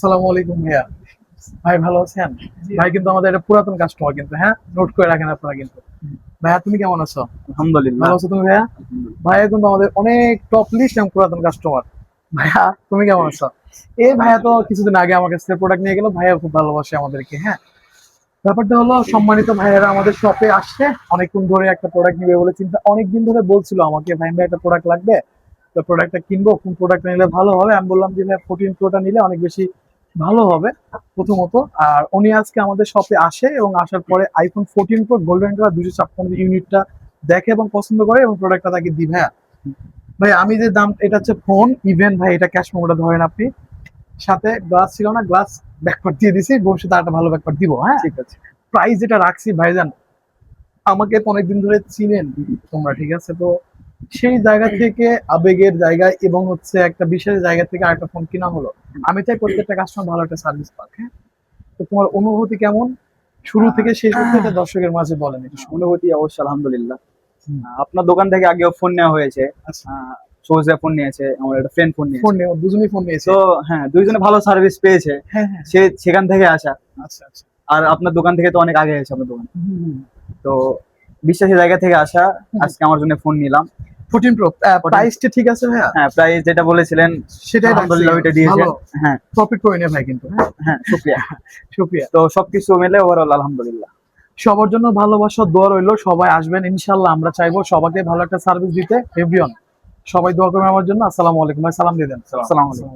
আসসালামু আলাইকুম ভাইয়া। ভাই ভালো আছেন? ভাই কিন্তু আমাদের একটা পুরাতন কাস্টমার কিন্তু, হ্যাঁ? নোট করে রাখেন আপনারা কিন্তু। ভাইয়া তুমি কেমন আছো? আলহামদুলিল্লাহ। ভালো আছো তুমি ভাইয়া? ভাইয়া কিন্তু আমাদের অনেক টপ লিস্ট এবং পুরাতন কাস্টমার। ভাইয়া তুমি কেমন আছো? এই ভাইয়া তো কিছুদিন আগে আমার কাছ থেকে প্রোডাক্ট নিয়ে গেল। ভাইয়া খুব ভালোবাসে আমাদেরকে, হ্যাঁ? ব্যাপারটা হলো সম্মানিত ভাইয়েরা আমাদের শপে আসছে অনেকক্ষণ ধরে একটা প্রোডাক্ট নিবে বলে চিন্তা অনেকদিন ধরে বলছিল আমাকে, ভাই ভাই একটা প্রোডাক্ট লাগবে, তো প্রোডাক্টটা কিনবো, কোন প্রোডাক্টটা নিলে ভালো হবে। আমি বললাম যে ভাই 14 প্রোটা নিলে অনেক বেশি ভালো হবে প্রথমত। আর উনি আজকে আমাদের শপে আসে এবং আসার পরে আইফোন 14 প্রো গোল্ডেন কালার 256 ইউনিটটা দেখে এবং পছন্দ করে এবং প্রোডাক্টটা তাকে দিই। ভাইয়া ভাই আমি যে দাম, এটা হচ্ছে ফোন ইভেন ভাই, এটা ক্যাশ মেমোটা ধরেন আপনি, সাথে গ্লাস ছিল না, গ্লাস ব্যাকপার্ট দিয়ে দিছি, ভবিষ্যতে একটা ভালো ব্যাকপার্ট দিব, হ্যাঁ? ঠিক আছে। প্রাইস যেটা রাখছি ভাইজান, আমাকে তো অনেকদিন ধরে চিনেন তোমরা, ঠিক আছে? তো সেই জায়গা থেকে আবেগের জায়গায় এবং হচ্ছে একটা বিশেষ জায়গা থেকে আরেকটা ফোন কিনা হলো। আমি চাই প্রত্যেকটা কাস্টমার ভালো একটা সার্ভিস পাক, হ্যাঁ? তো তোমার অনুভূতি কেমন শুরু থেকে শেষ পর্যন্ত, এটা দর্শকের মাঝে বলেন একটু শুনি। অনুভূতি অবশ্যই আলহামদুলিল্লাহ। হুম। আপনার দোকান থেকে আগেও ফোন নেওয়া হয়েছে। আচ্ছা, সৌজা ফোন নিয়েছে, আমার একটা ফ্রেন্ড ফোন ফোন নিয়েছে। নিয়ে দুজনেই ফোন নিয়েছে। তো হ্যাঁ, দুইজনে ভালো সার্ভিস পেয়েছে। হ্যাঁ হ্যাঁ। সেখান থেকে আসা। আচ্ছা আচ্ছা। আর আপনার দোকান থেকে তো অনেক আগে এসেছে আপনার দোকান। হুম, হুম। তো বিশ্বাসী জায়গা থেকে আসা, হুম। আজকে আমার জন্য ফোন নিলাম। 14 প্রো প্রাইসটা ঠিক আছে ভাইয়া? হ্যাঁ, প্রাইস যেটা বলেছিলেন সেটাই রাখছি। আলহামদুলিল্লাহ ওইটা দিয়েছেন। ভালো হ্যাঁ, প্রফিট করে নে ভাই কিন্তু, হ্যাঁ? হ্যাঁ, শুকরিয়া। শুকরিয়া। তো সবকিছু মিলে ওভারঅল আলহামদুলিল্লাহ। সবার জন্য ভালোবাসা দোয়া রইলো, সবাই আসবেন ইনশাল্লাহ। আমরা চাইবো সবাইকে ভালো একটা সার্ভিস দিতে। এভরিওয়ান সবাই দোয়া করবেন আমার জন্য। আসসালামু আলাইকুম ভাই, সালাম দিয়ে দেন। আসসালামু আলাইকুম।